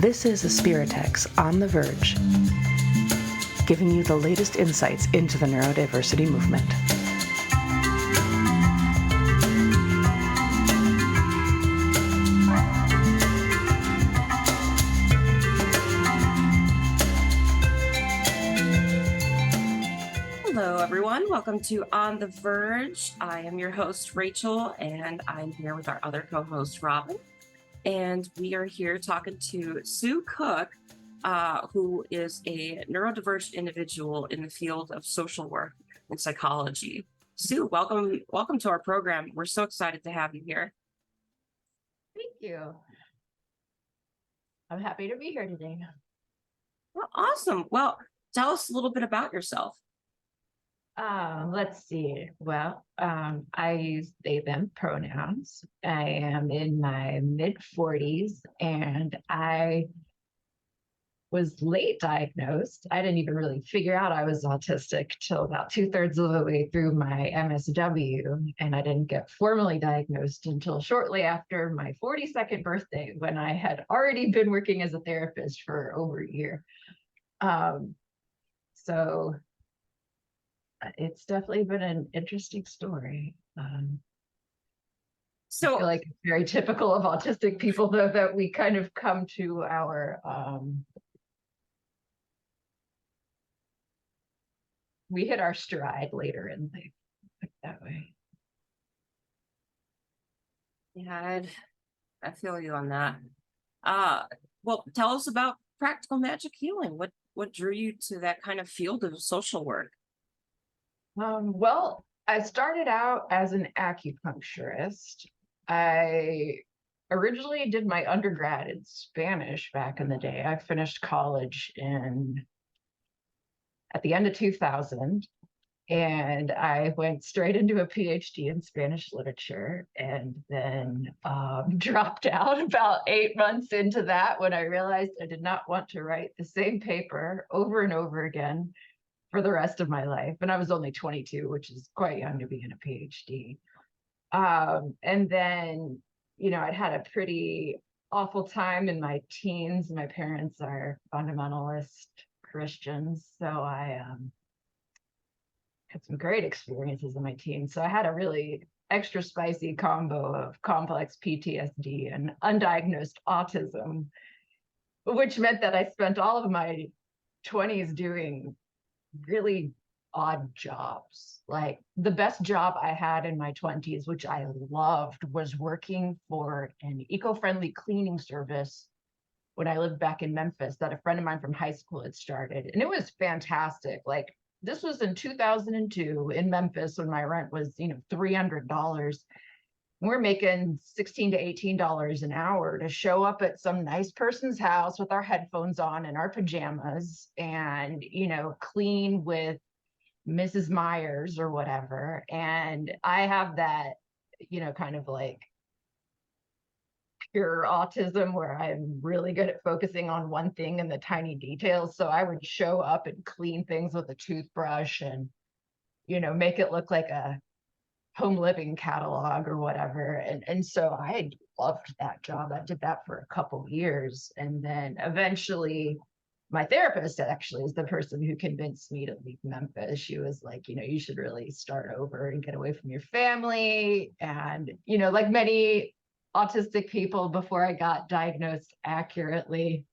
This is a Spiritex on the Verge, giving you the latest insights into the neurodiversity movement. Hello, everyone. Welcome to On the Verge. I am your host, Rachel, and I'm here with our other co-host, Robin. And we are here talking to Sue Cook, who is a neurodiverse individual in the field of social work and psychology. Sue, welcome to our program. We're so excited to have you here. Thank you. I'm happy to be here today. Well, awesome. Well, tell us a little bit about yourself. Let's see. Well, I use they, them pronouns. I am in my mid-40s and I was late diagnosed. I didn't even really figure out I was autistic till about 2/3 of the way through my MSW, and I didn't get formally diagnosed until shortly after my 42nd birthday, when I had already been working as a therapist for over a year. So it's definitely been an interesting story. I feel like it's very typical of autistic people, though, that we kind of come to our we hit our stride later in life, like that way. Yeah, I feel you on that. Well, tell us about practical magic healing. What drew you to that kind of field of social work? Well, I started out as an acupuncturist. I originally did my undergrad in Spanish back in the day. I finished college at the end of 2000, and I went straight into a PhD in Spanish literature, and then dropped out about 8 months into that when I realized I did not want to write the same paper over and over again for the rest of my life. And I was only 22, which is quite young to be in a PhD. And then, I'd had a pretty awful time in my teens. My parents are fundamentalist Christians, so I had some great experiences in my teens. So I had a really extra spicy combo of complex PTSD and undiagnosed autism, which meant that I spent all of my 20s doing really odd jobs. Like the best job I had in my 20s, which I loved, was working for an eco-friendly cleaning service when I lived back in Memphis that a friend of mine from high school had started. And it was fantastic. Like this was in 2002 in Memphis when my rent was, $300. We're making $16 to $18 an hour to show up at some nice person's house with our headphones on and our pajamas and, clean with Mrs. Myers or whatever. And I have that, kind of like pure autism where I'm really good at focusing on one thing and the tiny details. So I would show up and clean things with a toothbrush and, make it look like a home living catalog or whatever. And so I loved that job. I did that for a couple of years. And then eventually my therapist actually is the person who convinced me to leave Memphis. She was like, you should really start over and get away from your family. And, like many autistic people before I got diagnosed accurately,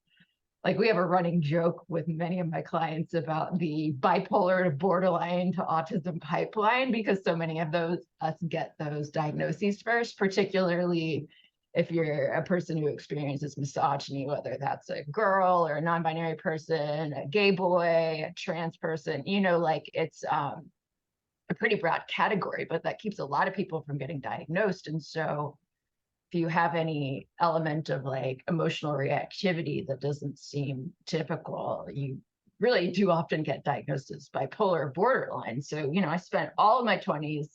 like we have a running joke with many of my clients about the bipolar to borderline to autism pipeline, because so many of us get those diagnoses first, particularly if you're a person who experiences misogyny, whether that's a girl or a non-binary person, a gay boy, a trans person, like it's a pretty broad category, but that keeps a lot of people from getting diagnosed. And so if you have any element of like emotional reactivity that doesn't seem typical, you really do often get diagnosed as bipolar or borderline. So, I spent all of my 20s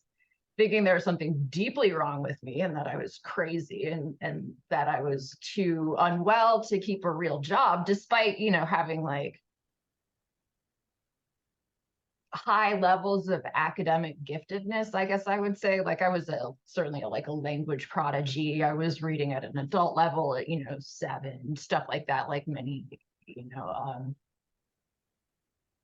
thinking there was something deeply wrong with me and that I was crazy and that I was too unwell to keep a real job, despite, having like high levels of academic giftedness, I guess I would say. Like I was certainly like a language prodigy. I was reading at an adult level at, 7, stuff like that, like many,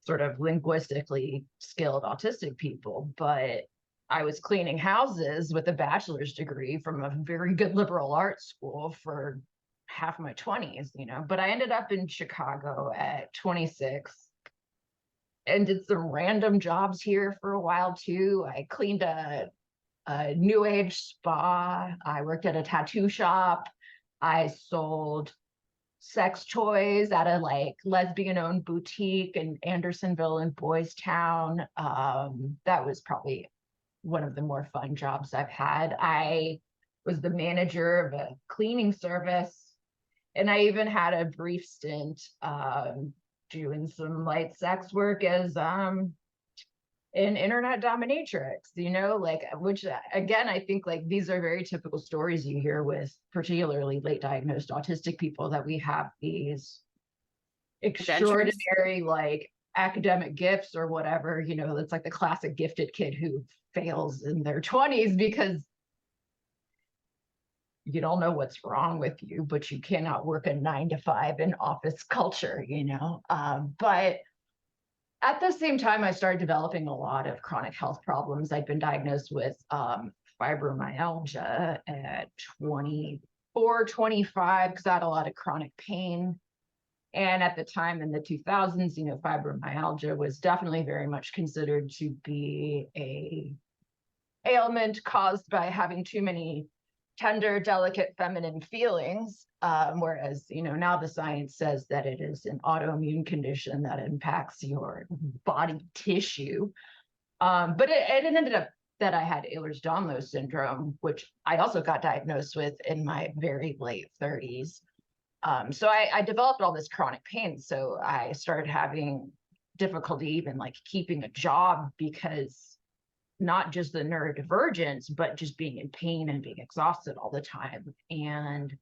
sort of linguistically skilled autistic people. But I was cleaning houses with a bachelor's degree from a very good liberal arts school for half my 20s, but I ended up in Chicago at 26 and did some random jobs here for a while too. I cleaned a new age spa. I worked at a tattoo shop. I sold sex toys at a like lesbian owned boutique in Andersonville and Boys Town. That was probably one of the more fun jobs I've had. I was the manager of a cleaning service, and I even had a brief stint doing some light sex work as an internet dominatrix, like, which again, I think like these are very typical stories you hear with particularly late diagnosed autistic people, that we have these extraordinary like academic gifts or whatever, it's like the classic gifted kid who fails in their 20s because you don't know what's wrong with you, but you cannot work a 9 to 5 in office culture, but at the same time, I started developing a lot of chronic health problems. I'd been diagnosed with fibromyalgia at 24, 25, because I had a lot of chronic pain. And at the time in the 2000s, fibromyalgia was definitely very much considered to be a ailment caused by having too many tender, delicate, feminine feelings. Whereas, now the science says that it is an autoimmune condition that impacts your body tissue. But it ended up that I had Ehlers-Danlos syndrome, which I also got diagnosed with in my very late 30s. So I developed all this chronic pain. So I started having difficulty even like keeping a job, because not just the neurodivergence, but just being in pain and being exhausted all the time. And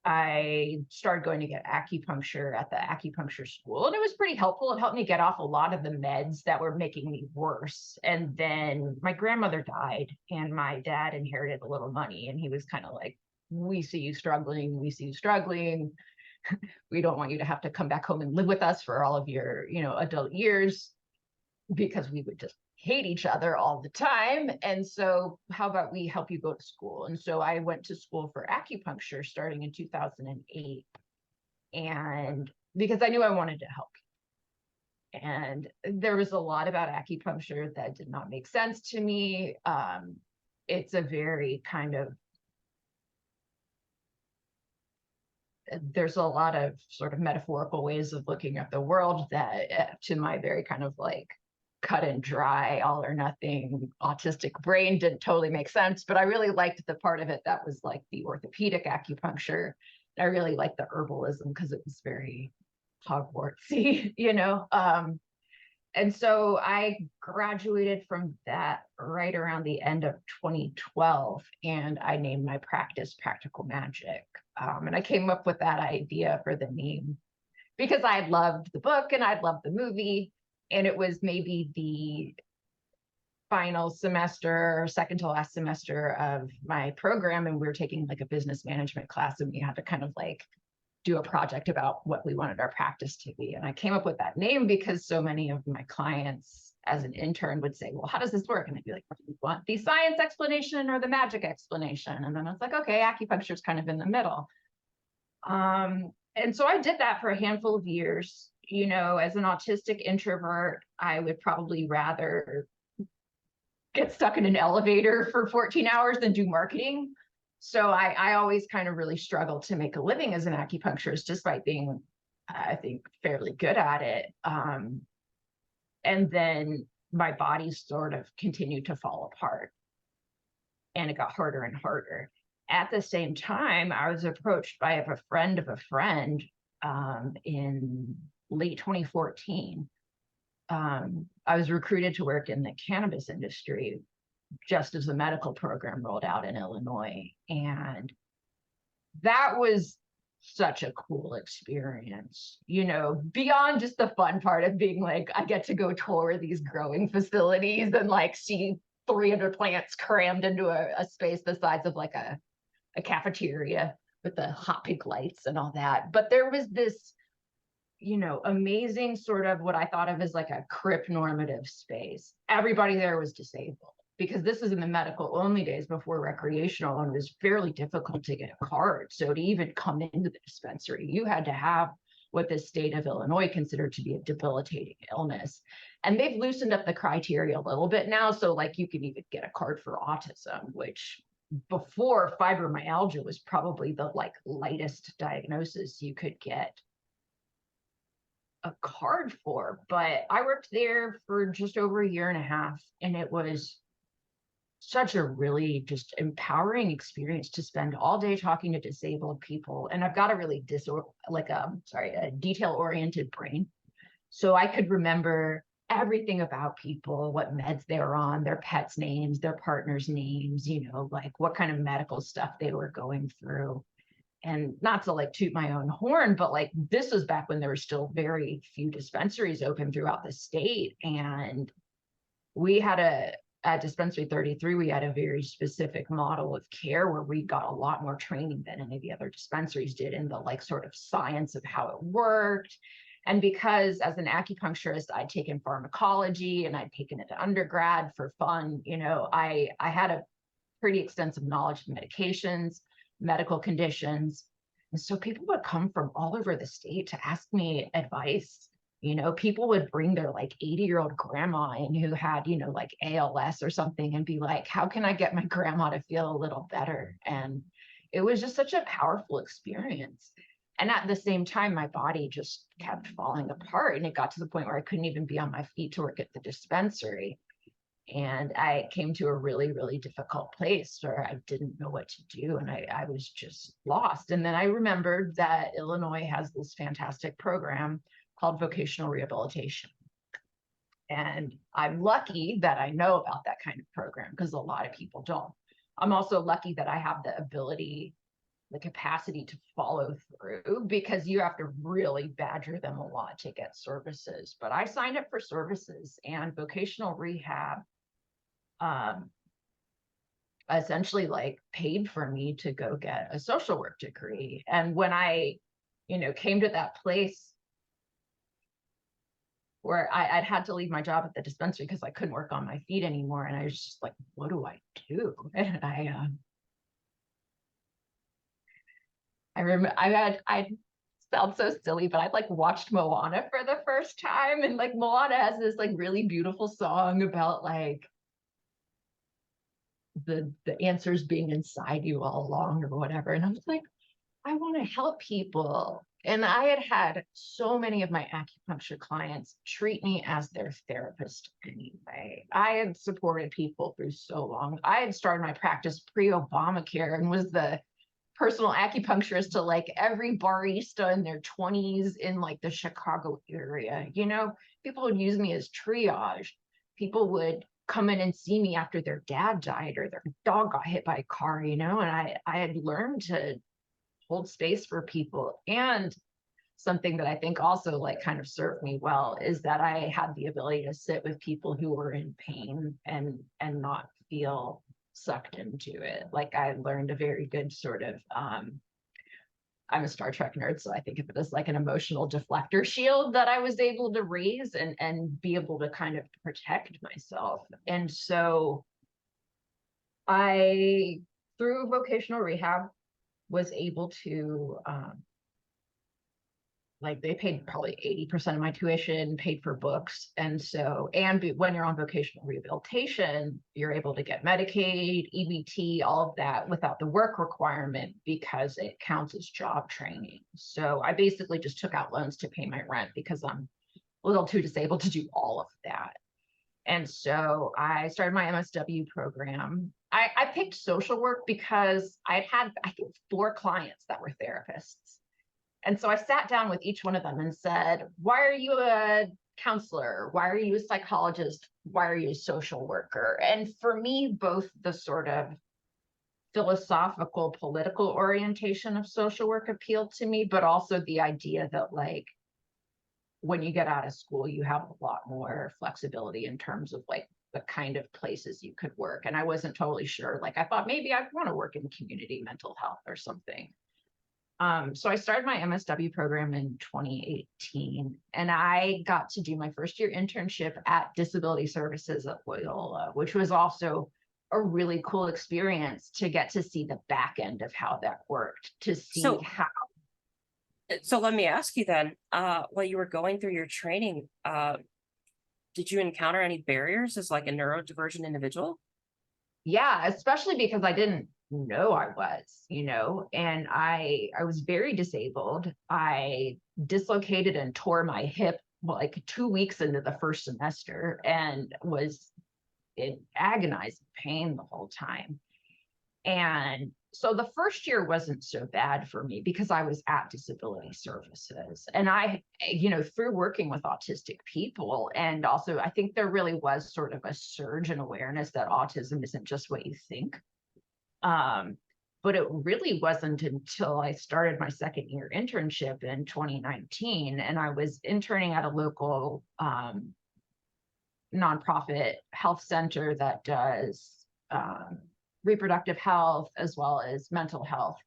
I started going to get acupuncture at the acupuncture school, and it was pretty helpful. It helped me get off a lot of the meds that were making me worse. And then my grandmother died, and my dad inherited a little money, and he was kind of like, we see you struggling. We see you struggling. We don't want you to have to come back home and live with us for all of your, adult years, because we would just hate each other all the time. And so how about we help you go to school? And so I went to school for acupuncture starting in 2008. And because I knew I wanted to help. And there was a lot about acupuncture that did not make sense to me. It's a very kind of, there's a lot of sort of metaphorical ways of looking at the world that to my very kind of like cut and dry, all or nothing autistic brain didn't totally make sense. But I really liked the part of it that was like the orthopedic acupuncture. I really liked the herbalism because it was very Hogwartsy, and so I graduated from that right around the end of 2012, and I named my practice Practical Magic. And I came up with that idea for the name because I had loved the book and I'd loved the movie. And it was maybe the final semester, second to last semester of my program. And we were taking like a business management class, and we had to kind of like do a project about what we wanted our practice to be. And I came up with that name because so many of my clients as an intern would say, well, how does this work? And I'd be like, do you want the science explanation or the magic explanation? And then I was like, okay, acupuncture is kind of in the middle. And so I did that for a handful of years. As an autistic introvert, I would probably rather get stuck in an elevator for 14 hours than do marketing. So I always kind of really struggled to make a living as an acupuncturist, despite being, I think, fairly good at it. And then my body sort of continued to fall apart, and it got harder and harder. At the same time, I was approached by a friend of a friend in late 2014. I was recruited to work in the cannabis industry just as the medical program rolled out in Illinois. And that was such a cool experience, you know, beyond just the fun part of being like, I get to go tour these growing facilities and like see 300 plants crammed into a space the size of like a cafeteria with the hot pink lights and all that. But there was this, you know, amazing sort of what I thought of as like a crip normative space. Everybody there was disabled because this is in the medical only days before recreational, and it was fairly difficult to get a card. So to even come into the dispensary, you had to have what the state of Illinois considered to be a debilitating illness. And they've loosened up the criteria a little bit now. So like you can even get a card for autism, which before fibromyalgia was probably the like lightest diagnosis you could get a card for. But I worked there for just over a year and a half, and it was such a really just empowering experience to spend all day talking to disabled people. And I've got a really a detail-oriented brain. So I could remember everything about people, what meds they were on, their pets' names, their partners' names, you know, like what kind of medical stuff they were going through. And not to like toot my own horn, but like this was back when there were still very few dispensaries open throughout the state. And we had at Dispensary 33, we had a very specific model of care where we got a lot more training than any of the other dispensaries did in the like sort of science of how it worked. And because as an acupuncturist, I'd taken pharmacology and I'd taken it to undergrad for fun, you know, I had a pretty extensive knowledge of medications, medical conditions. And so people would come from all over the state to ask me advice. You know, people would bring their like 80-year-old grandma in who had, you know, like ALS or something and be like, how can I get my grandma to feel a little better? And it was just such a powerful experience. And at the same time, my body just kept falling apart. And it got to the point where I couldn't even be on my feet to work at the dispensary. And I came to a really, really difficult place where I didn't know what to do. And I was just lost. And then I remembered that Illinois has this fantastic program called vocational rehabilitation. And I'm lucky that I know about that kind of program because a lot of people don't. I'm also lucky that I have the ability, the capacity to follow through, because you have to really badger them a lot to get services. But I signed up for services, and vocational rehab essentially like paid for me to go get a social work degree. And when I, you know, came to that place where I'd had to leave my job at the dispensary because I couldn't work on my feet anymore, and I was just like, what do I do? And I remember I sound so silly, but I'd like watched Moana for the first time, and like Moana has this like really beautiful song about like the answers being inside you all along or whatever. And I was like, I want to help people. And I had so many of my acupuncture clients treat me as their therapist anyway. I had supported people through so long. I had started my practice pre-Obamacare and was the personal acupuncturist to like every barista in their 20s in like the Chicago area. You know, people would use me as triage. People would come in and see me after their dad died or their dog got hit by a car, you know, and I had learned to hold space for people. And something that I think also like kind of served me well is that I had the ability to sit with people who were in pain and not feel sucked into it. Like I learned a very good sort of I'm a Star Trek nerd, so I think of it as like an emotional deflector shield that I was able to raise and be able to kind of protect myself. And so I, through vocational rehab, was able to like they paid probably 80% of my tuition, paid for books. And so, and when you're on vocational rehabilitation, you're able to get Medicaid, EBT, all of that without the work requirement because it counts as job training. So I basically just took out loans to pay my rent because I'm a little too disabled to do all of that. And so I started my MSW program. I picked social work because I think 4 clients that were therapists. And so I sat down with each one of them and said, why are you a counselor? Why are you a psychologist? Why are you a social worker? And for me, both the sort of philosophical, political orientation of social work appealed to me, but also the idea that like when you get out of school, you have a lot more flexibility in terms of like the kind of places you could work. And I wasn't totally sure. Like I thought maybe I'd want to work in community mental health or something. So I started my MSW program in 2018, and I got to do my first year internship at Disability Services at Loyola, which was also a really cool experience to get to see the back end of how that worked, to see So, how. so let me ask you then, while you were going through your training, did you encounter any barriers as like a neurodivergent individual? Yeah, especially because I didn't know I was, and I was very disabled. I dislocated and tore my hip like 2 weeks into the first semester and was in agonizing pain the whole time. And so the first year wasn't so bad for me because I was at Disability Services. And I, through working with autistic people, and also I think there really was sort of a surge in awareness that autism isn't just what you think. But it really wasn't until I started my second year internship in 2019, and I was interning at a local nonprofit health center that does reproductive health as well as mental health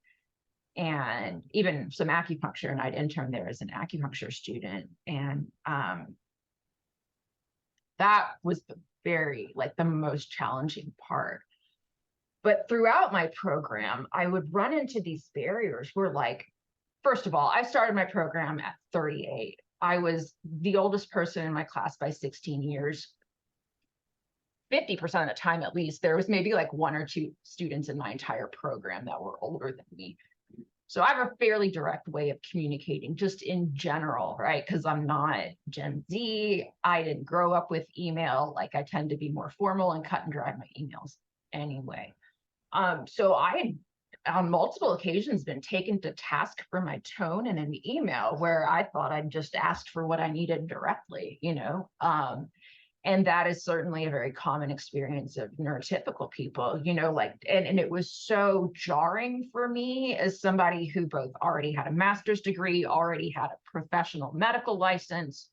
and even some acupuncture. And I'd interned there as an acupuncture student. And that was the most challenging part. But throughout my program, I would run into these barriers where, like, first of all, I started my program at 38. I was the oldest person in my class by 16 years. 50% of the time, at least, there was maybe like one or two students in my entire program that were older than me. So I have a fairly direct way of communicating just in general, right? Because I'm not Gen Z. I didn't grow up with email. Like I tend to be more formal and cut and dry my emails anyway. So I had on multiple occasions been taken to task for my tone in an email where I thought I'd just asked for what I needed directly, and that is certainly a very common experience of neurotypical people, and it was so jarring for me as somebody who both already had a master's degree, already had a professional medical license,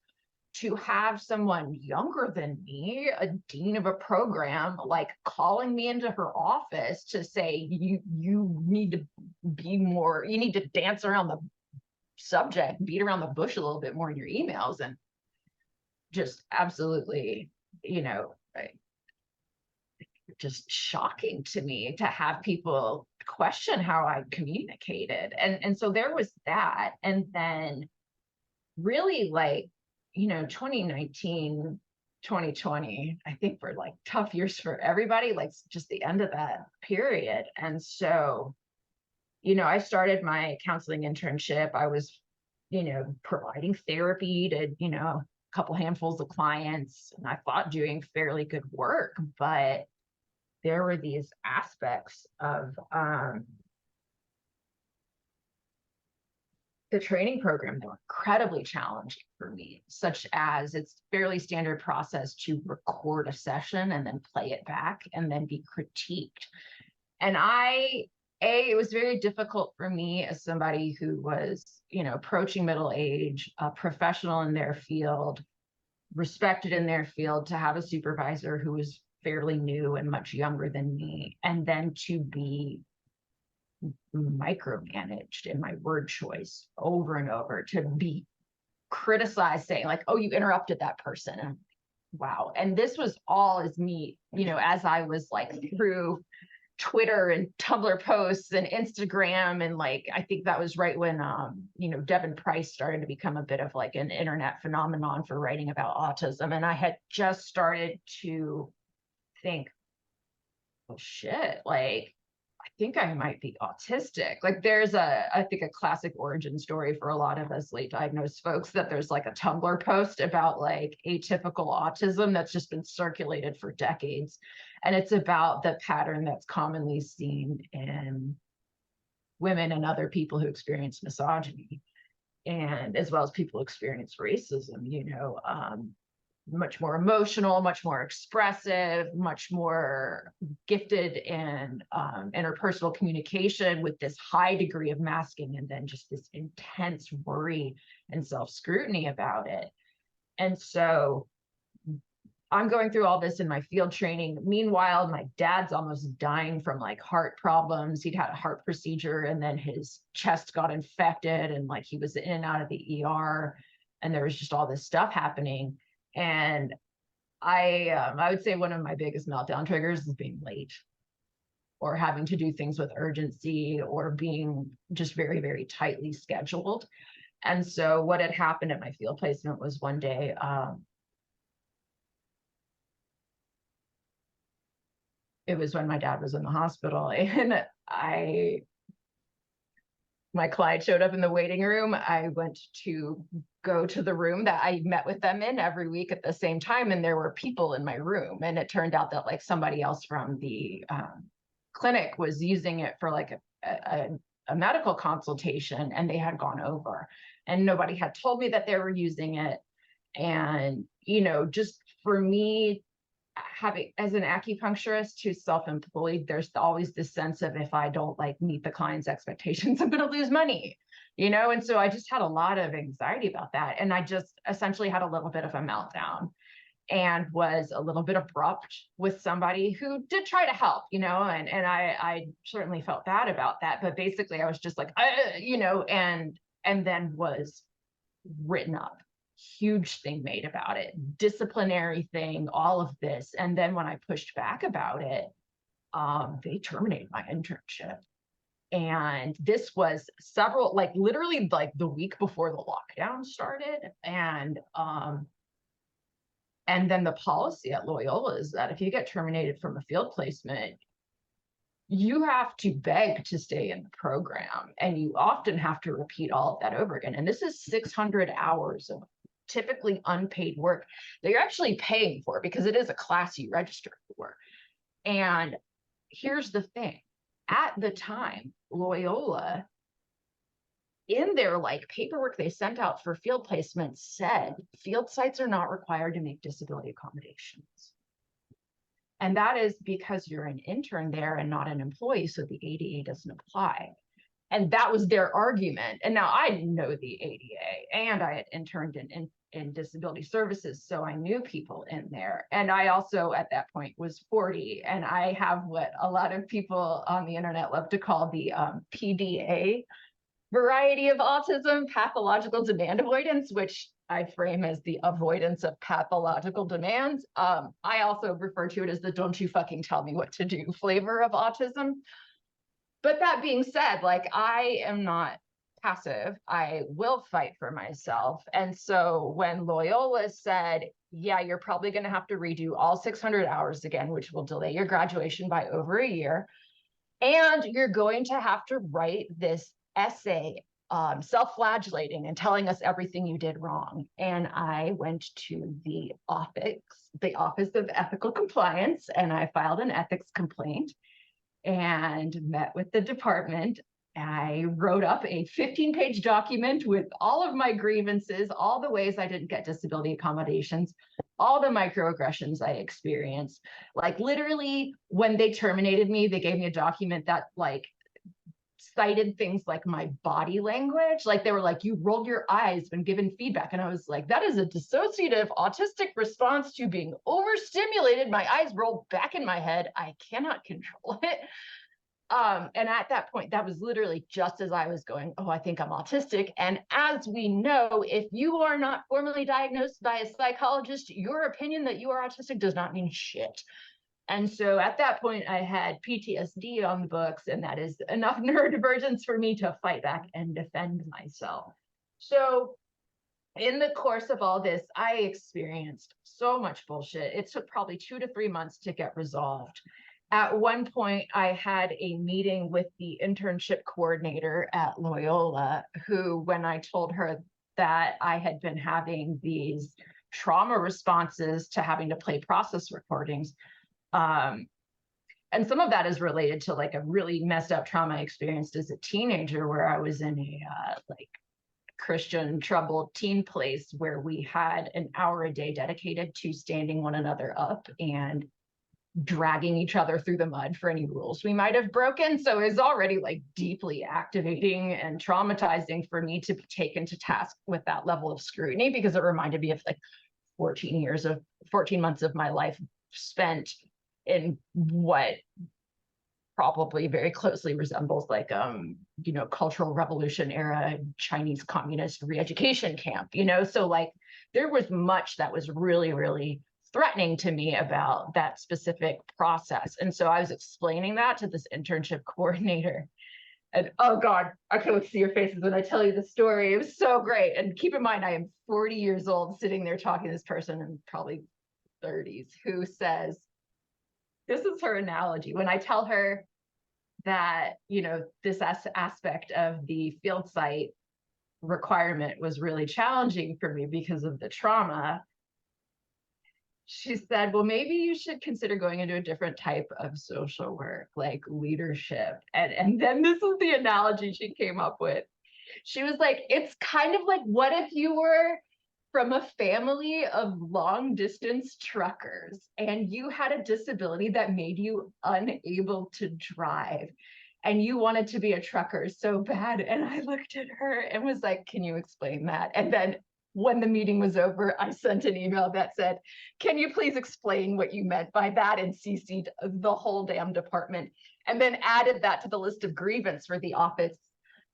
to have someone younger than me, a dean of a program, like calling me into her office to say, you need to be more, you need to dance around the subject, beat around the bush a little bit more in your emails. And just absolutely, just shocking to me to have people question how I communicated. And so there was that. And then really 2019, 2020, I think were like tough years for everybody, like just the end of that period. And so, I started my counseling internship. I was, providing therapy to, a couple handfuls of clients, and I thought doing fairly good work, but there were these aspects of the training program that were incredibly challenging for me, such as it's fairly standard process to record a session and then play it back and then be critiqued. And it was very difficult for me as somebody who was, approaching middle age, a professional in their field, respected in their field, to have a supervisor who was fairly new and much younger than me, and then to be micromanaged in my word choice over and over, to be criticized saying like, oh, you interrupted that person. And wow. And this was all as me, as I was like through Twitter and Tumblr posts and Instagram. And like, I think that was right when, Devin Price started to become a bit of like an internet phenomenon for writing about autism. And I had just started to think, oh shit, like, I think I might be autistic. Like there's I think a classic origin story for a lot of us late diagnosed folks, that there's like a Tumblr post about like atypical autism that's just been circulated for decades. And it's about the pattern that's commonly seen in women and other people who experience misogyny, and as well as people who experience racism, much more emotional, much more expressive, much more gifted in interpersonal communication with this high degree of masking and then just this intense worry and self-scrutiny about it. And so I'm going through all this in my field training. Meanwhile, my dad's almost dying from like heart problems. He'd had a heart procedure and then his chest got infected and like he was in and out of the ER and there was just all this stuff happening. And I would say one of my biggest meltdown triggers is being late or having to do things with urgency or being just very, very tightly scheduled. And so what had happened at my field placement was one day, it was when my dad was in the hospital and my client showed up in the waiting room. I went to go to the room that I met with them in every week at the same time. And there were people in my room. And it turned out that like somebody else from the clinic was using it for like a medical consultation and they had gone over and nobody had told me that they were using it. And, you know, just for me, having as an acupuncturist who's self-employed, there's always this sense of if I don't like meet the client's expectations, I'm going to lose money, you know? And so I just had a lot of anxiety about that. And I just essentially had a little bit of a meltdown and was a little bit abrupt with somebody who did try to help, you know, and I certainly felt bad about that. But basically I was just like, you know, and then was written up. Huge thing made about it, disciplinary thing, all of this. And then when I pushed back about it, they terminated my internship. And this was several, like literally like the week before the lockdown started. And then the policy at Loyola is that if you get terminated from a field placement, you have to beg to stay in the program. And you often have to repeat all of that over again. And this is 600 hours of typically unpaid work that you're actually paying for because it is a class you register for. And here's the thing. At the time, Loyola, in their like paperwork they sent out for field placement said field sites are not required to make disability accommodations. And that is because you're an intern there and not an employee, so the ADA doesn't apply. And that was their argument. And now I know the ADA and I had interned in disability services, so I knew people in there. And I also at that point was 40 and I have what a lot of people on the internet love to call the PDA variety of autism, pathological demand avoidance, which I frame as the avoidance of pathological demands. I also refer to it as the don't you fucking tell me what to do flavor of autism. But that being said, like I am not passive, I will fight for myself. And so when Loyola said, yeah, you're probably going to have to redo all 600 hours again, which will delay your graduation by over a year. And you're going to have to write this essay, self-flagellating and telling us everything you did wrong. And I went to the Office of Ethical Compliance, and I filed an ethics complaint and met with the department. I wrote up a 15-page document with all of my grievances, all the ways I didn't get disability accommodations, all the microaggressions I experienced. Like literally when they terminated me, they gave me a document that like cited things like my body language. Like they were like, you rolled your eyes when given feedback. And I was like, that is a dissociative autistic response to being overstimulated. My eyes rolled back in my head. I cannot control it. And at that point, that was literally just as I was going, oh, I think I'm autistic. And as we know, if you are not formally diagnosed by a psychologist, your opinion that you are autistic does not mean shit. And so at that point, I had PTSD on the books, and that is enough neurodivergence for me to fight back and defend myself. So in the course of all this, I experienced so much bullshit. It took probably 2 to 3 months to get resolved. At one point, I had a meeting with the internship coordinator at Loyola, who, when I told her that I had been having these trauma responses to having to play process recordings, and some of that is related to like a really messed up trauma I experienced as a teenager where I was in a like Christian troubled teen place where we had an hour a day dedicated to standing one another up and dragging each other through the mud for any rules we might have broken. So it was already like deeply activating and traumatizing for me to be taken to task with that level of scrutiny, because it reminded me of like 14 months of my life spent in what probably very closely resembles like Cultural Revolution era Chinese communist re-education camp, so like there was much that was really, really threatening to me about that specific process. And so I was explaining that to this internship coordinator, and oh God, I can see your faces when I tell you the story. It was so great. And keep in mind, I am 40 years old sitting there talking to this person in probably 30s who says, this is her analogy. When I tell her that, this aspect of the field site requirement was really challenging for me because of the trauma, she said, well, maybe you should consider going into a different type of social work, like leadership. And then this is the analogy she came up with. She was like, it's kind of like, what if you were from a family of long distance truckers and you had a disability that made you unable to drive and you wanted to be a trucker so bad. And I looked at her and was like, can you explain that? And then when the meeting was over, I sent an email that said, can you please explain what you meant by that, and CC'd the whole damn department, and then added that to the list of grievance for the Office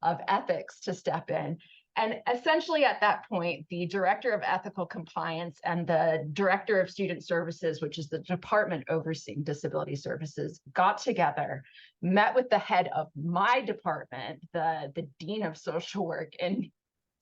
of Ethics to step in. And essentially at that point, the director of ethical compliance and the director of student services, which is the department overseeing disability services, got together, met with the head of my department, the dean of social work, and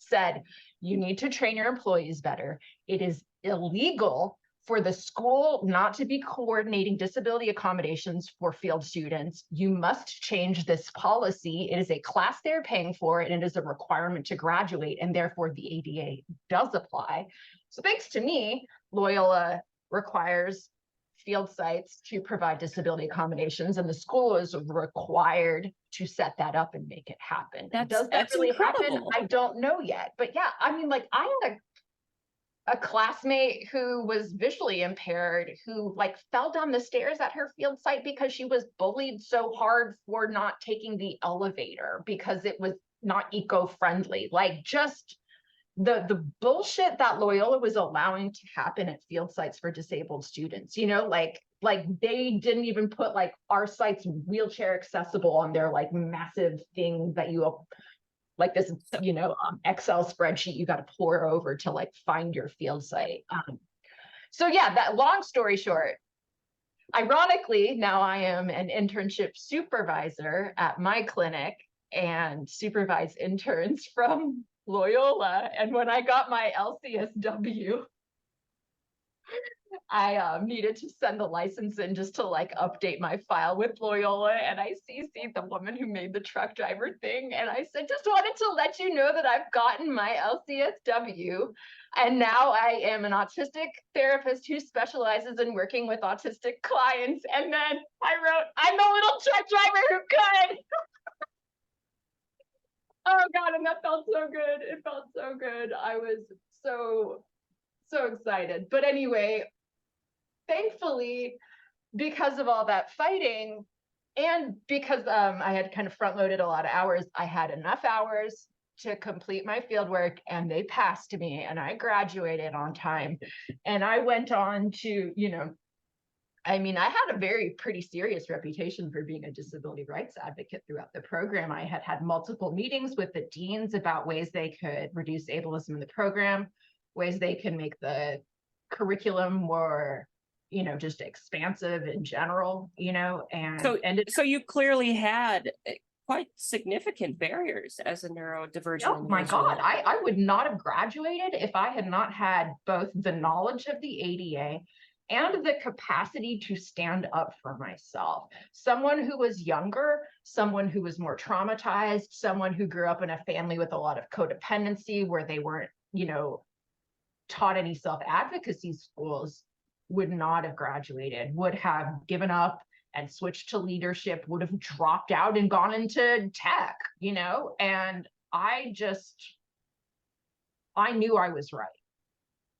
said, you need to train your employees better. It is illegal for the school not to be coordinating disability accommodations for field students. You must change this policy. It is a class they're paying for, and it is a requirement to graduate, and therefore the ADA does apply. So thanks to me, Loyola requires field sites to provide disability accommodations, and the school is required to set that up and make it happen. Does that really happen? I don't know yet. But yeah, I mean, like I had a classmate who was visually impaired who like fell down the stairs at her field site because she was bullied so hard for not taking the elevator because it was not eco-friendly. Like just the bullshit that Loyola was allowing to happen at field sites for disabled students, like they didn't even put like our site's wheelchair accessible on their like massive thing that you like this, Excel spreadsheet you got to pour over to like find your field site. So yeah, that long story short, ironically, now I am an internship supervisor at my clinic and supervise interns from Loyola. And when I got my LCSW, I needed to send the license in just to like update my file with Loyola, and I CC'd the woman who made the truck driver thing, and I said, just wanted to let you know that I've gotten my LCSW, and now I am an autistic therapist who specializes in working with autistic clients. And then I wrote, I'm the little truck driver who could. Oh God, and that felt so good. It felt so good. I was so excited. But anyway, thankfully, because of all that fighting, and because I had kind of front loaded a lot of hours, I had enough hours to complete my field work, and they passed me, and I graduated on time. And I went on to, I had a pretty serious reputation for being a disability rights advocate throughout the program. I had had multiple meetings with the deans about ways they could reduce ableism in the program, ways they can make the curriculum more, just expansive in general, and so you clearly had quite significant barriers as a neurodivergent. Oh my God, I would not have graduated if I had not had both the knowledge of the ADA and the capacity to stand up for myself. Someone who was younger, someone who was more traumatized, someone who grew up in a family with a lot of codependency where they weren't, taught any self-advocacy schools, would not have graduated, would have given up and switched to leadership, would have dropped out and gone into tech, and I just I knew I was right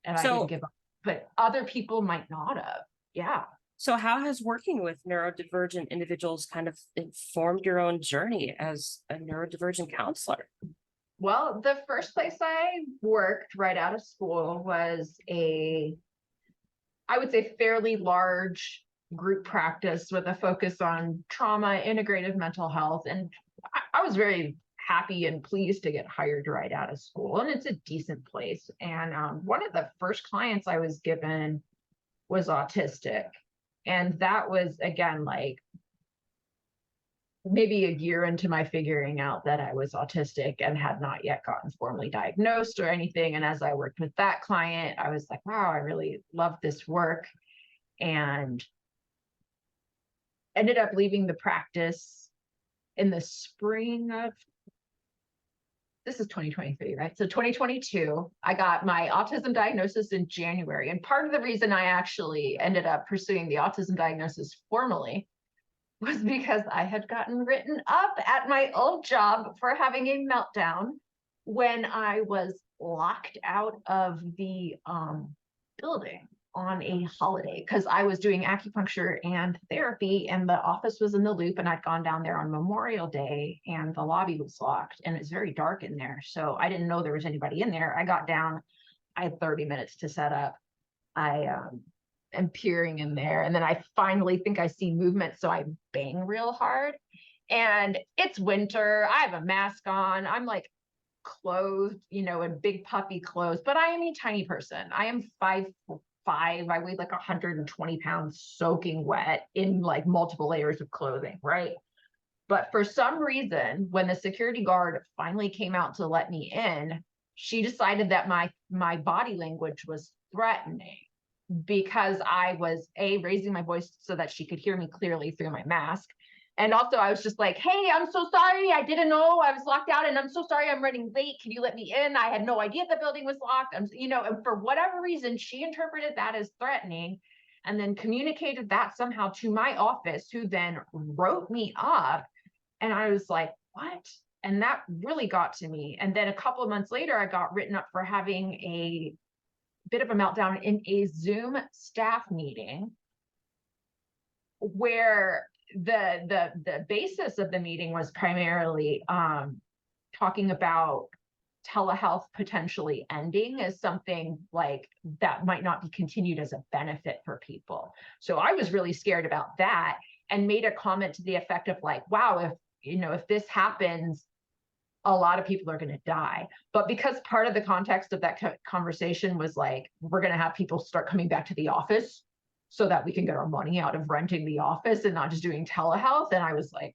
and I didn't So, give up, but other people might not have. Yeah. so how has working with neurodivergent individuals kind of informed your own journey as a neurodivergent counselor? Well, the first place I worked right out of school was I would say, fairly large group practice with a focus on trauma, integrative mental health. And I was very happy and pleased to get hired right out of school. And it's a decent place. And one of the first clients I was given was autistic. And that was, again, like maybe a year into my figuring out that I was autistic and had not yet gotten formally diagnosed or anything. And as I worked with that client, I was like, wow, I really love this work. And ended up leaving the practice in the spring of, this is 2023, right? So 2022, I got my autism diagnosis in January. And part of the reason I actually ended up pursuing the autism diagnosis formally was because I had gotten written up at my old job for having a meltdown when I was locked out of the building on a holiday because I was doing acupuncture and therapy, and the office was in the loop, and I'd gone down there on Memorial Day and the lobby was locked and it's very dark in there. So I didn't know there was anybody in there. I got down, I had 30 minutes to set up. I am peering in there, and then I finally think I see movement, so I bang real hard. And it's winter, I have a mask on, I'm like clothed, in big puffy clothes, but I am a tiny person. I am 5'5". I weighed like 120 pounds soaking wet in like multiple layers of clothing, right? But for some reason, when the security guard finally came out to let me in, she decided that my body language was threatening because I was raising my voice so that she could hear me clearly through my mask. And also I was just like, hey, I'm so sorry. I didn't know I was locked out, and I'm so sorry I'm running late. Can you let me in? I had no idea the building was locked. And for whatever reason, she interpreted that as threatening and then communicated that somehow to my office, who then wrote me up. And I was like, what? And that really got to me. And then a couple of months later, I got written up for having a bit of a meltdown in a Zoom staff meeting where the basis of the meeting was primarily talking about telehealth potentially ending as something like that might not be continued as a benefit for people. So I was really scared about that and made a comment to the effect of like, wow, if this happens, a lot of people are going to die. But because part of the context of that conversation was like, we're going to have people start coming back to the office so that we can get our money out of renting the office and not just doing telehealth. And I was like,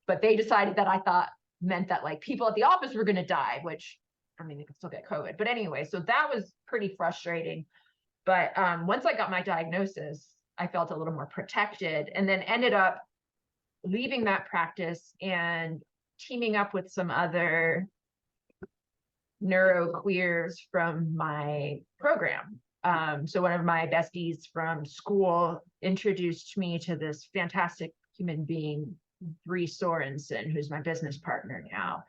but they decided that I thought meant that like people at the office were going to die, which I mean, they could still get COVID. But anyway, so that was pretty frustrating. But once I got my diagnosis, I felt a little more protected, and then ended up leaving that practice and teaming up with some other neuroqueers from my program. So one of my besties from school introduced me to this fantastic human being, Bree Sorensen, who's my business partner now.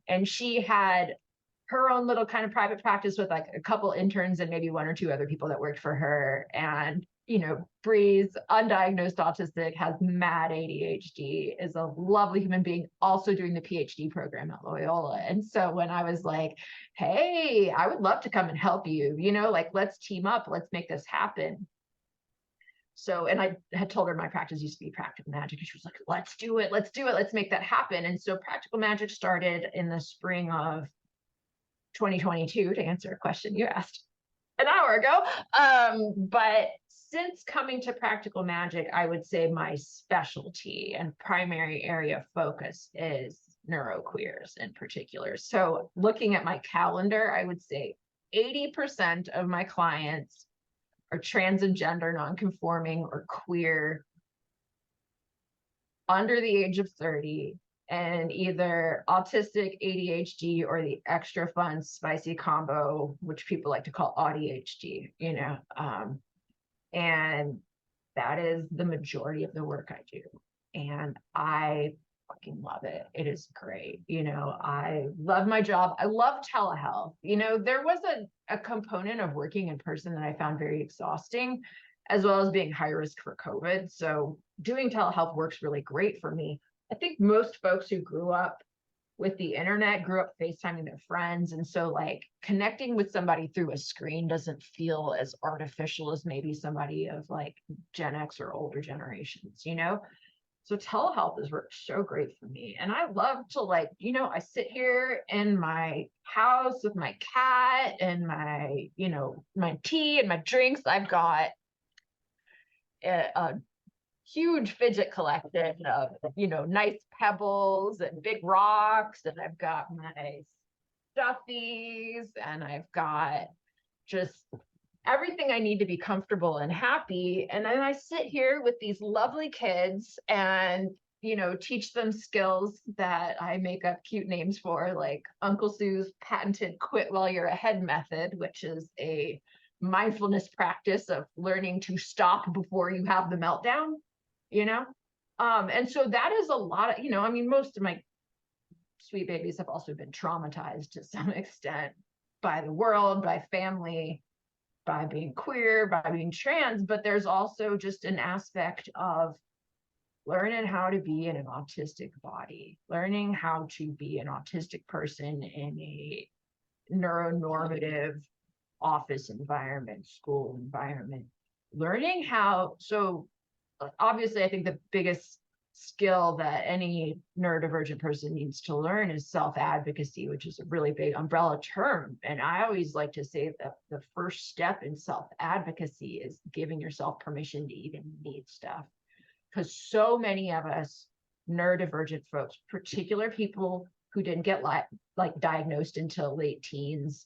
And she had her own little kind of private practice with like a couple interns and maybe one or two other people that worked for her. And Bree's undiagnosed autistic, has mad ADHD, is a lovely human being, also doing the PhD program at Loyola. And so when I was like, hey, I would love to come and help you, like, let's team up, let's make this happen. So, and I had told her my practice used to be Practical Magic, and she was like, let's do it, let's make that happen. And so Practical Magic started in the spring of 2022, to answer a question you asked an hour ago. But since coming to Practical Magic, I would say my specialty and primary area of focus is neuroqueers in particular. So looking at my calendar, I would say 80% of my clients are trans and gender nonconforming or queer, under the age of 30, and either autistic, ADHD, or the extra fun spicy combo, which people like to call ADHD, and that is the majority of the work I do. And I fucking love it. It is great. I love my job. I love telehealth. There was a component of working in person that I found very exhausting, as well as being high risk for COVID. So doing telehealth works really great for me. I think most folks who grew up with the internet grew up FaceTiming their friends. And so like connecting with somebody through a screen doesn't feel as artificial as maybe somebody of like Gen X or older generations, So telehealth has worked so great for me. And I love to I sit here in my house with my cat and my tea and my drinks. I've got a huge fidget collection of, nice pebbles and big rocks. And I've got my stuffies and I've got just everything I need to be comfortable and happy. And then I sit here with these lovely kids and, teach them skills that I make up cute names for, like Uncle Sue's patented quit while you're ahead method, which is a mindfulness practice of learning to stop before you have the meltdown. And so that is a lot of, most of my sweet babies have also been traumatized to some extent by the world, by family, by being queer, by being trans, but there's also just an aspect of learning how to be in an autistic body, learning how to be an autistic person in a neuronormative office environment, school environment, learning how, so obviously, I think the biggest skill that any neurodivergent person needs to learn is self-advocacy, which is a really big umbrella term. And I always like to say that the first step in self-advocacy is giving yourself permission to even need stuff. Because so many of us neurodivergent folks, particular people who didn't get diagnosed until late teens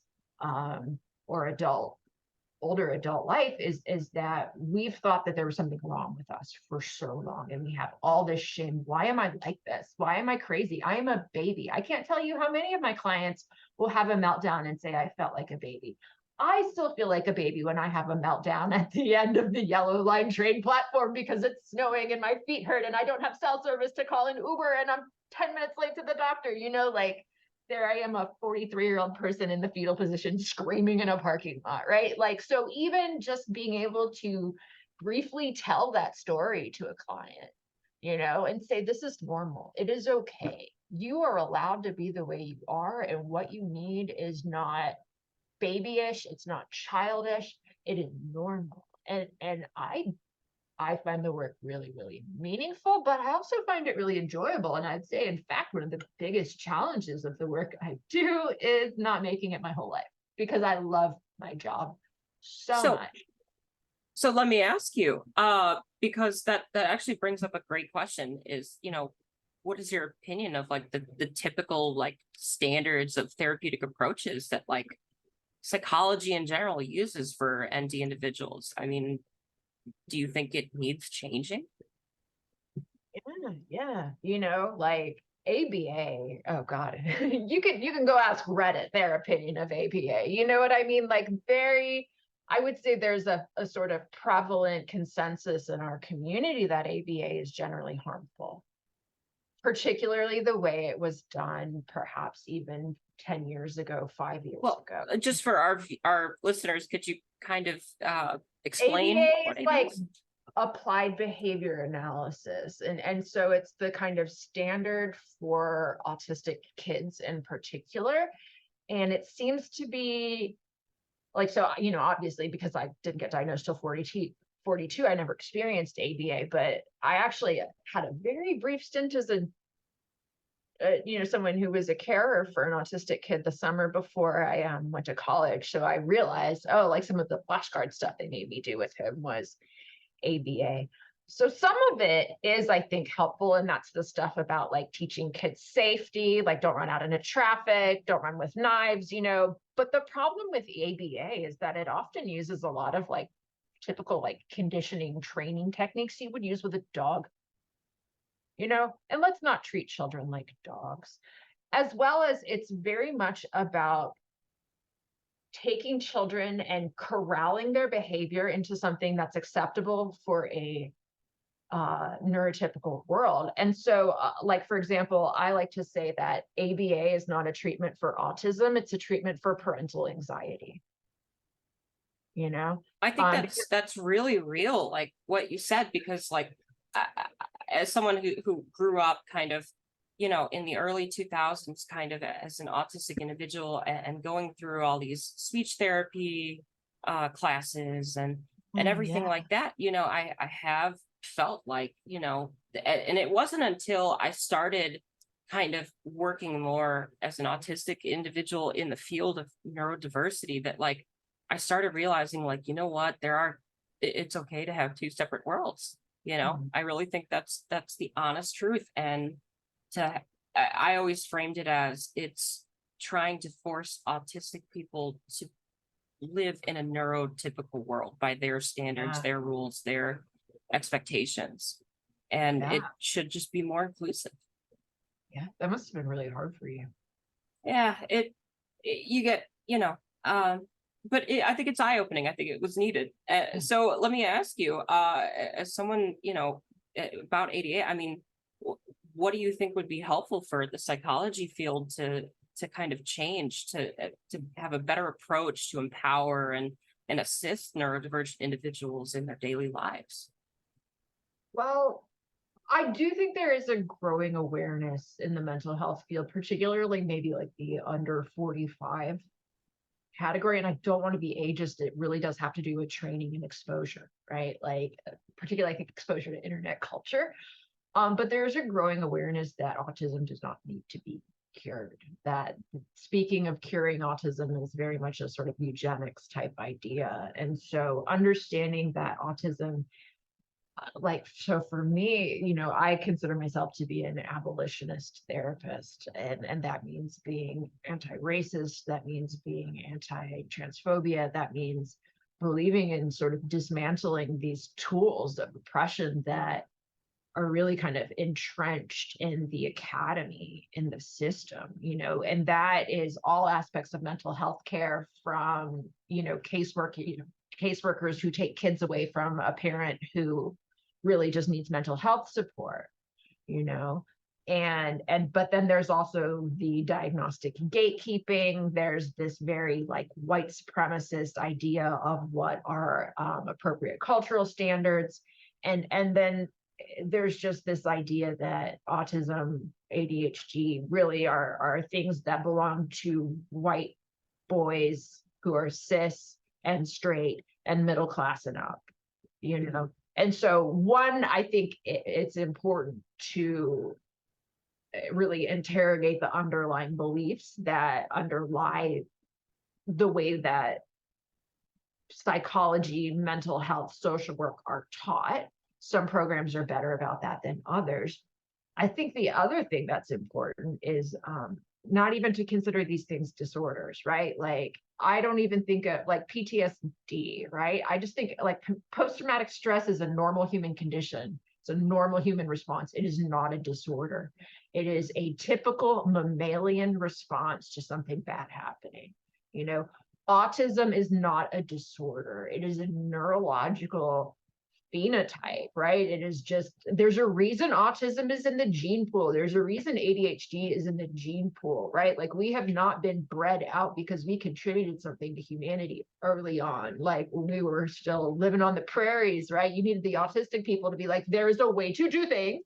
or older adult life is that we've thought that there was something wrong with us for so long, and we have all this shame. Why am I like this? Why am I crazy? I am a baby. I can't tell you how many of my clients will have a meltdown and say, I felt like a baby. I still feel like a baby when I have a meltdown at the end of the yellow line train platform because it's snowing and my feet hurt and I don't have cell service to call an Uber and I'm 10 minutes late to the doctor, there I am, a 43-year-old person in the fetal position screaming in a parking lot, right? So even just being able to briefly tell that story to a client, and say, this is normal. It is okay. You are allowed to be the way you are. And what you need is not babyish. It's not childish. It is normal. And I find the work really, really meaningful, but I also find it really enjoyable. And I'd say, in fact, one of the biggest challenges of the work I do is not making it my whole life, because I love my job so much. So let me ask you, because that actually brings up a great question is, what is your opinion of the typical standards of therapeutic approaches that psychology in general uses for ND individuals? I mean, do you think it needs changing? Yeah. ABA, oh God, you can go ask Reddit their opinion of ABA. You know what I mean? I would say there's a sort of prevalent consensus in our community that ABA is generally harmful, particularly the way it was done, perhaps even 10 years ago, 5 years ago. Just for our listeners, could you kind of explain ABA what is ABA is? Applied behavior analysis. And so it's the kind of standard for autistic kids in particular. And it seems to be obviously, because I didn't get diagnosed till 42, I never experienced ABA, but I actually had a very brief stint as someone who was a carer for an autistic kid the summer before I went to college. So I realized, some of the flashcard stuff they made me do with him was ABA. So some of it is, I think, helpful. And that's the stuff about teaching kids safety, don't run out into traffic, don't run with knives, But the problem with ABA is that it often uses a lot of typical conditioning training techniques you would use with a dog. And let's not treat children like dogs, as well as it's very much about taking children and corralling their behavior into something that's acceptable for a neurotypical world. And so, like, for example, I like to say that ABA is not a treatment for autism, it's a treatment for parental anxiety. You know, I think because that's really real, like what you said, because like as someone who grew up kind of, in the early 2000s, kind of as an autistic individual, and going through all these speech therapy classes and everything yeah, like that, I have felt like, and it wasn't until I started kind of working more as an autistic individual in the field of neurodiversity that like I started realizing, like, you know what, it's okay to have two separate worlds. mhm, I really think that's the honest truth. And I always framed it as it's trying to force autistic people to live in a neurotypical world by their standards, yeah, their rules, their expectations. And yeah, it should just be more inclusive. yeah. That must have been really hard for you. Yeah, you get, but I think it's eye-opening. I think it was needed. So let me ask you, as someone, about ADA, I mean, what do you think would be helpful for the psychology field to kind of change, to have a better approach to empower and assist neurodivergent individuals in their daily lives? Well, I do think there is a growing awareness in the mental health field, particularly maybe like the under 45 category. And I don't want to be ageist. It really does have to do with training and exposure, right? Like, particularly, I think exposure to internet culture. But there's a growing awareness that autism does not need to be cured. That speaking of curing autism is very much a sort of eugenics type idea. And so understanding that autism, like, so for me, I consider myself to be an abolitionist therapist, and that means being anti-racist, that means being anti-transphobia, that means believing in sort of dismantling these tools of oppression that are really kind of entrenched in the academy, in the system, and that is all aspects of mental health care, from, caseworkers who take kids away from a parent who really just needs mental health support, you know and but then there's also the diagnostic gatekeeping. There's this very like white supremacist idea of what are appropriate cultural standards, and then there's just this idea that autism, ADHD really are things that belong to white boys who are cis and straight and middle class and up, and so one, I think it's important to really interrogate the underlying beliefs that underlie the way that psychology, mental health, social work are taught. Some programs are better about that than others. I think the other thing that's important is not even to consider these things disorders, right? Like, I don't even think of like PTSD, right? I just think like post-traumatic stress is a normal human condition. It's a normal human response. It is not a disorder. It is a typical mammalian response to something bad happening. Autism is not a disorder. It is a neurological phenotype, right? It is just, there's a reason autism is in the gene pool. There's a reason ADHD is in the gene pool, right? Like, we have not been bred out because we contributed something to humanity early on. Like, when we were still living on the prairies, right? You needed the autistic people to be like, there is a way to do things.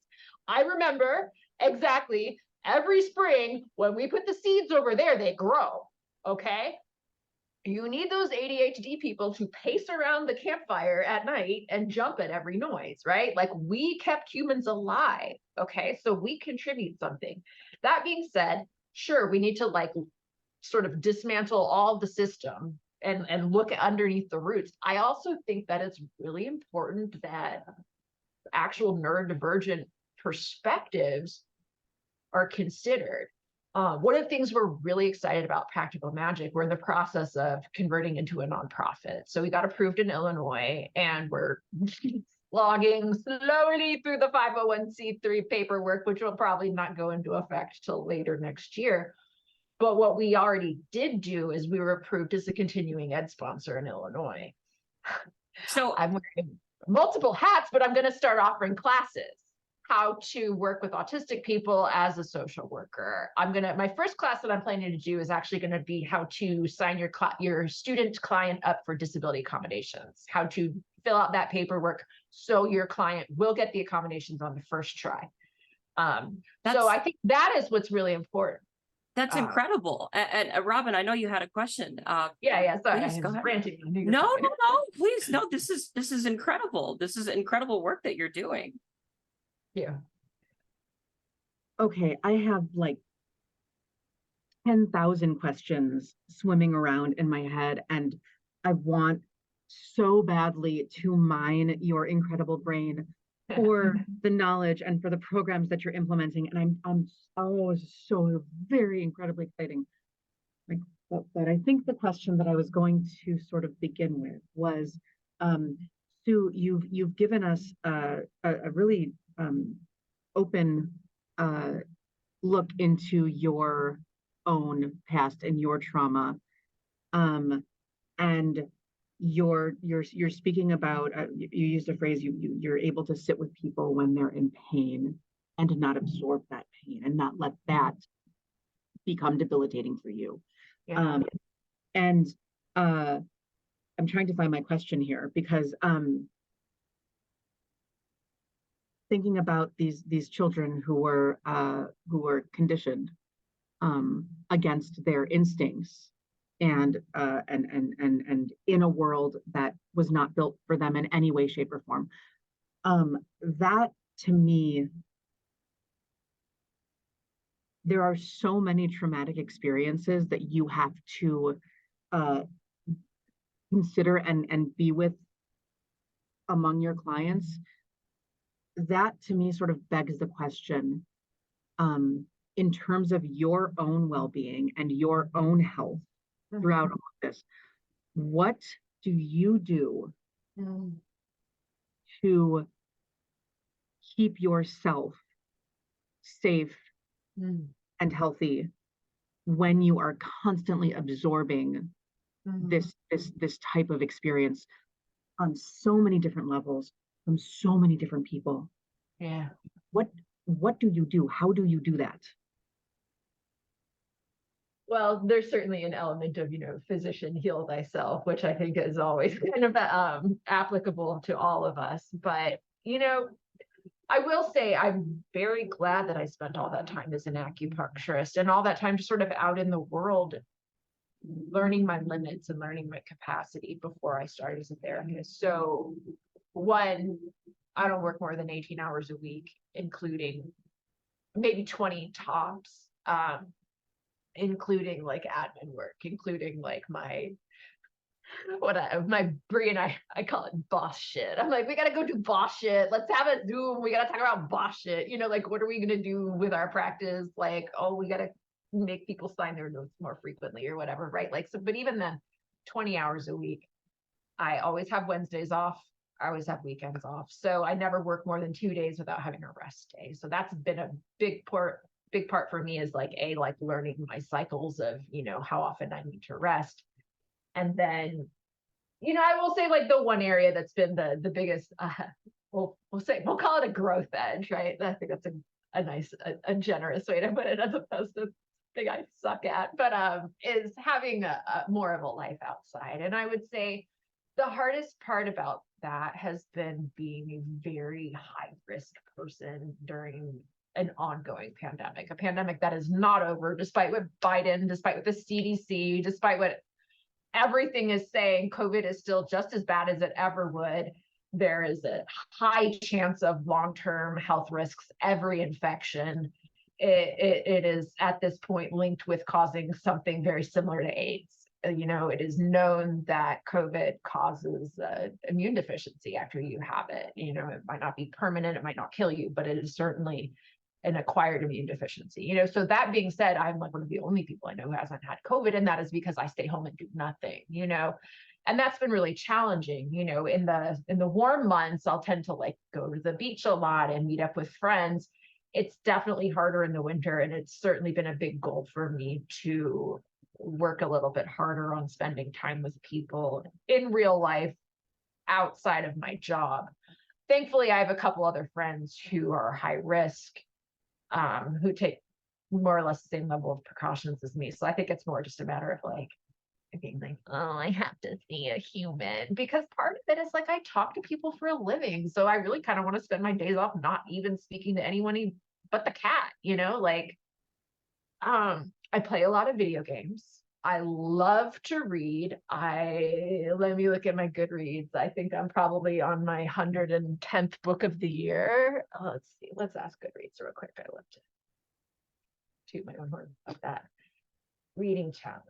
I remember exactly every spring when we put the seeds over there, they grow. Okay. You need those ADHD people to pace around the campfire at night and jump at every noise, right? Like, we kept humans alive. Okay. So we contribute something. That being said, sure, we need to like sort of dismantle all the system and look underneath the roots. I also think that it's really important that actual neurodivergent perspectives are considered. One of the things we're really excited about Practical Magic, we're in the process of converting into a nonprofit. So we got approved in Illinois, and we're logging slowly through the 501c3 paperwork, which will probably not go into effect till later next year. But what we already did do is we were approved as a continuing ed sponsor in Illinois. So I'm wearing multiple hats, but I'm going to start offering classes, how to work with autistic people as a social worker. My first class that I'm planning to do is actually going to be how to sign your student client up for disability accommodations, how to fill out that paperwork so your client will get the accommodations on the first try. So I think that is what's really important. That's incredible. And Robin, I know you had a question. Yeah. Sorry, please, I go was ahead. ranting. No, please, no. This is incredible. This is incredible work that you're doing. Yeah. Okay, I have like 10,000 questions swimming around in my head, and I want so badly to mine your incredible brain for the knowledge and for the programs that you're implementing. And I'm so very incredibly exciting. Like, but I think the question that I was going to sort of begin with was, Sue, you've given us a really open look into your own past and your trauma, and you're speaking about you used a phrase, you're able to sit with people when they're in pain and to not absorb that pain and not let that become debilitating for you. Yeah. And I'm trying to find my question here, because thinking about these children who were conditioned against their instincts, and in a world that was not built for them in any way, shape, or form. That, to me, there are so many traumatic experiences that you have to consider and be with among your clients. That, to me, sort of begs the question, in terms of your own well-being and your own health throughout all of this, what do you do to keep yourself safe and healthy when you are constantly absorbing this type of experience on so many different levels from so many different people? Yeah. What do you do? How do you do that? Well, there's certainly an element of, physician heal thyself, which I think is always kind of applicable to all of us. But, I will say I'm very glad that I spent all that time as an acupuncturist and all that time just sort of out in the world, learning my limits and learning my capacity before I started as a therapist. So one, I don't work more than 18 hours a week, including maybe 20 tops, including like admin work, including like my brain, I call it boss shit. I'm like, we gotta go do boss shit. Let's have a Zoom. We gotta talk about boss shit. Like, what are we gonna do with our practice? Like, oh, we gotta make people sign their notes more frequently or whatever, right? Like, so, but even then, 20 hours a week, I always have Wednesdays off. I always have weekends off. So I never work more than 2 days without having a rest day. So that's been a big part for me, is like learning my cycles of, how often I need to rest. And then, I will say, like, the one area that's been the biggest, we'll call it a growth edge, right? I think that's a nice, a generous way to put it, as opposed to thing I suck at, but is having a more of a life outside. And I would say the hardest part about that has been being a very high risk person during an ongoing pandemic, a pandemic that is not over, despite what Biden, despite what the CDC, despite what everything is saying. COVID is still just as bad as it ever would. There is a high chance of long-term health risks. Every infection, it is at this point linked with causing something very similar to AIDS. It is known that COVID causes immune deficiency after you have it. It might not be permanent, it might not kill you, but it is certainly an acquired immune deficiency. So that being said, I'm like one of the only people I know who hasn't had COVID, and that is because I stay home and do nothing, and that's been really challenging. In the warm months, I'll tend to like go to the beach a lot and meet up with friends. It's definitely harder in the winter, and it's certainly been a big goal for me to work a little bit harder on spending time with people in real life, outside of my job. Thankfully, I have a couple other friends who are high risk, who take more or less the same level of precautions as me. So I think it's more just a matter of like being like, oh, I have to see a human, because part of it is like I talk to people for a living. So I really kind of want to spend my days off not even speaking to anyone but the cat, like I play a lot of video games. I love to read. Let me look at my Goodreads. I think I'm probably on my 110th book of the year. Let's see. Let's ask Goodreads real quick. I love to toot my own horn about that. Reading challenge.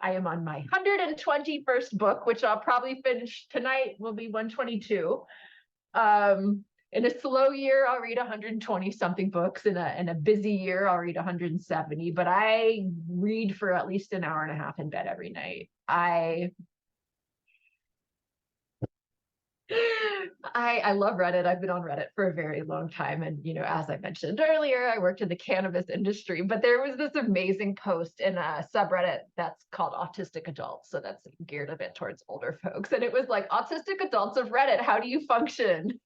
I am on my 121st book, which I'll probably finish tonight. Will be 122. In a slow year, I'll read 120 something books. In a busy year, I'll read 170. But I read for at least an hour and a half in bed every night. I love Reddit. I've been on Reddit for a very long time. And, as I mentioned earlier, I worked in the cannabis industry, but there was this amazing post in a subreddit that's called Autistic Adults. So that's geared a bit towards older folks. And it was like, autistic adults of Reddit, how do you function?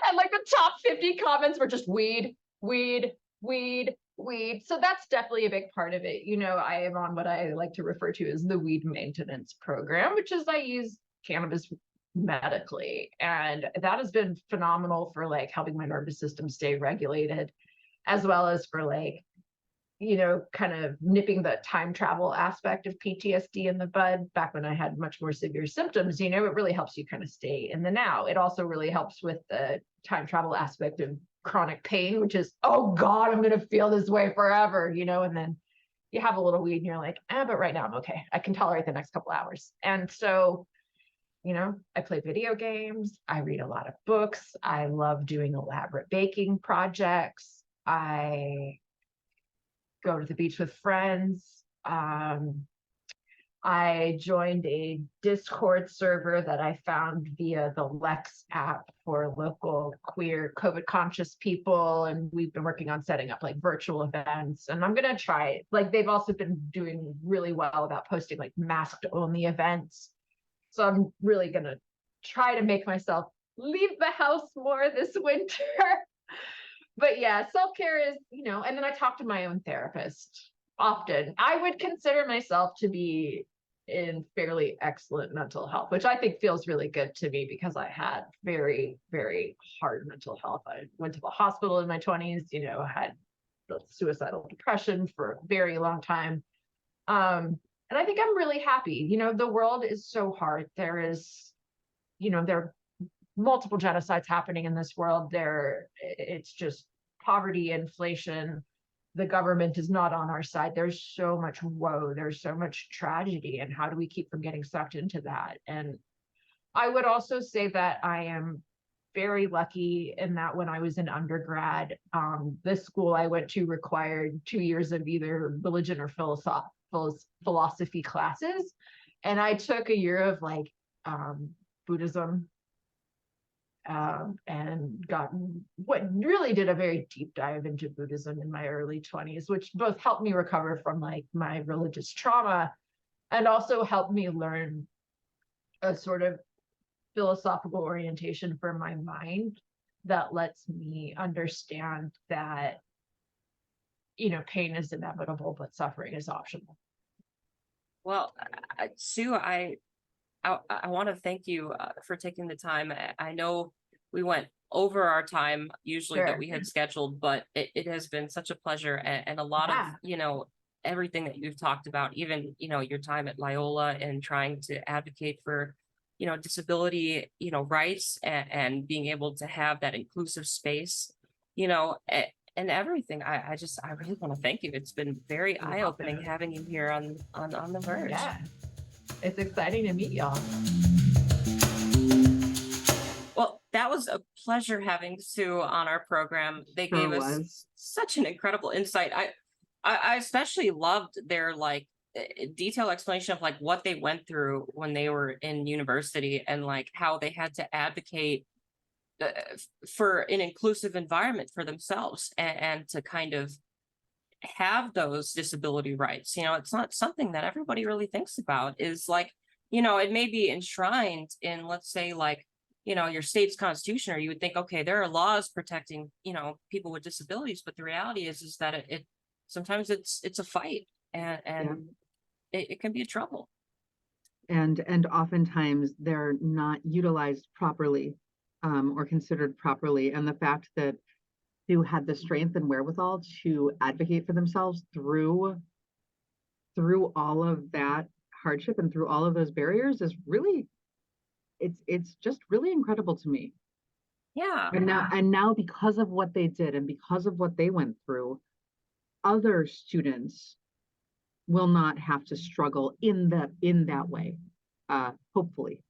And like the top 50 comments were just weed, weed, weed, weed. So that's definitely a big part of it. I am on what I like to refer to as the weed maintenance program, which is I use cannabis medically. And that has been phenomenal for like helping my nervous system stay regulated, as well as for like, kind of nipping the time travel aspect of PTSD in the bud. Back when I had much more severe symptoms, it really helps you kind of stay in the now. It also really helps with the time travel aspect of chronic pain, which is, oh God, I'm going to feel this way forever, and then you have a little weed and you're like, but right now I'm okay. I can tolerate the next couple hours. And so, I play video games. I read a lot of books. I love doing elaborate baking projects. I go to the beach with friends. I joined a Discord server that I found via the Lex app for local queer COVID conscious people. And we've been working on setting up like virtual events. And I'm going to try it. Like they've also been doing really well about posting like masked only events. So I'm really going to try to make myself leave the house more this winter. But yeah, self-care is, and then I talk to my own therapist often. I would consider myself to be in fairly excellent mental health, which I think feels really good to me because I had very, very hard mental health. I went to the hospital in my 20s, had suicidal depression for a very long time. And I think I'm really happy. The world is so hard. There is, there are multiple genocides happening in this world. It's just poverty, inflation. The government is not on our side. There's so much woe. There's so much tragedy. And how do we keep from getting sucked into that? And I would also say that I am very lucky in that when I was in undergrad, the school I went to required 2 years of either religion or philosophy classes. And I took a year of like Buddhism, and really did a very deep dive into Buddhism in my early 20s, which both helped me recover from like my religious trauma and also helped me learn a sort of philosophical orientation for my mind that lets me understand that, pain is inevitable, but suffering is optional. Well, Sue, I want to thank you for taking the time. I know we went over our time usually that we had scheduled, but it has been such a pleasure and a lot of, everything that you've talked about, even, your time at Loyola and trying to advocate for, disability, rights and being able to have that inclusive space, and everything. I really want to thank you. It's been very eye-opening having you here on The Verge. Yeah. It's exciting to meet y'all. Well, that was a pleasure having Sue on our program. They gave us such an incredible insight. I especially loved their like detailed explanation of like what they went through when they were in university and like how they had to advocate for an inclusive environment for themselves and to kind of have those disability rights. It's not something that everybody really thinks about, is like it may be enshrined in, let's say, like, your state's constitution, or you would think, okay, there are laws protecting, people with disabilities, but the reality is that it sometimes it's a fight, and it can be a trouble. And oftentimes they're not utilized properly, or considered properly. And the fact that who had the strength and wherewithal to advocate for themselves through all of that hardship and through all of those barriers is really, it's just really incredible to me. Yeah. And now because of what they did and because of what they went through, other students will not have to struggle in that way. Hopefully.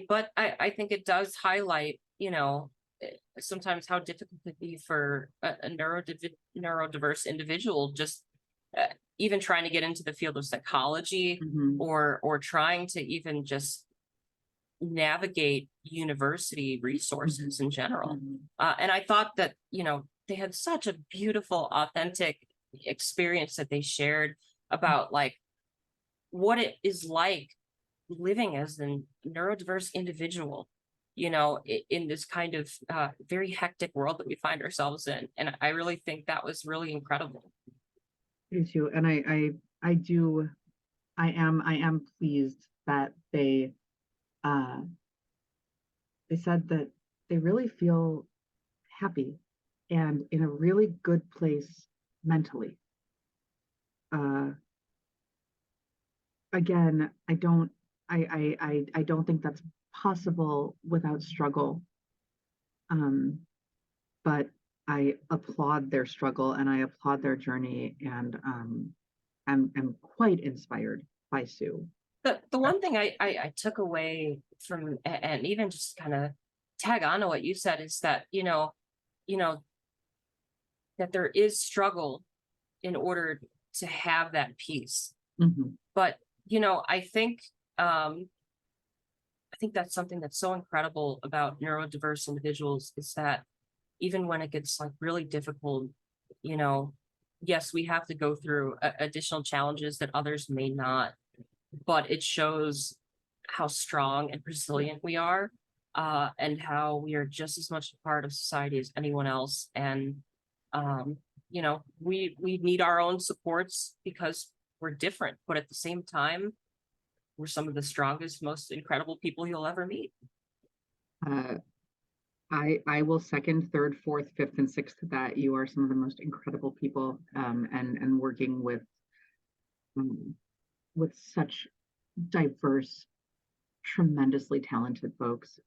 But I think it does highlight, sometimes how difficult it can be for a neurodiverse individual, just even trying to get into the field of psychology, Mhm. or trying to even just navigate university resources in general. Mhm. And I thought that, they had such a beautiful, authentic experience that they shared about, like, what it is like living as a neurodiverse individual, in this kind of very hectic world that we find ourselves in. And I really think that was really incredible. Me too. And I am pleased that they said that they really feel happy and in a really good place mentally. Again, I don't think that's possible without struggle. But I applaud their struggle and I applaud their journey, and I'm quite inspired by Sue. The one thing I took away from, and even just kind of tag on to what you said, is that, that there is struggle in order to have that peace. Mhm. But, I think that's something that's so incredible about neurodiverse individuals, is that even when it gets like really difficult, yes, we have to go through additional challenges that others may not, but it shows how strong and resilient we are, and how we are just as much a part of society as anyone else. And, we need our own supports because we're different, but at the same time, we're some of the strongest, most incredible people you'll ever meet. Uh, I will second, third, fourth, fifth, and sixth that you are some of the most incredible people, and working with such diverse, tremendously talented folks,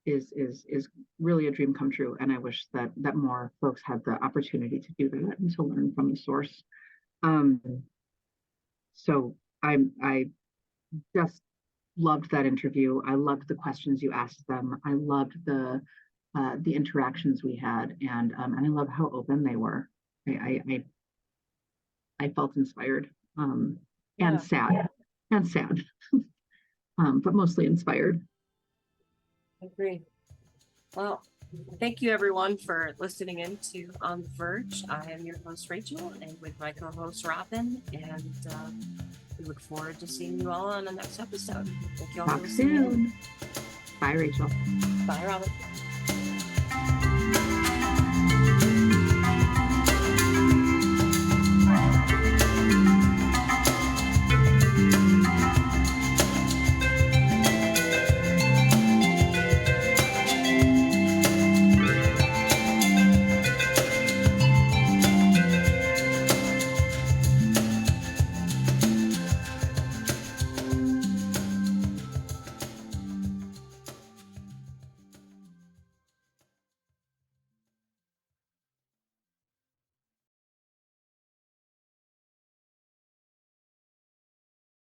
is really a dream come true. And I wish that more folks had the opportunity to do that and to learn from the source. So I just loved that interview. I loved the questions you asked them. I loved the interactions we had, and I love how open they were. I felt inspired, and sad, but mostly inspired. I agree. Well, thank you everyone for listening in to On the Verge. I am your host Rachel, and with my co-host Robin, and we look forward to seeing you all on the next episode. Thank you all for Talk listening in. soon. Bye, Rachel. Bye, Robin.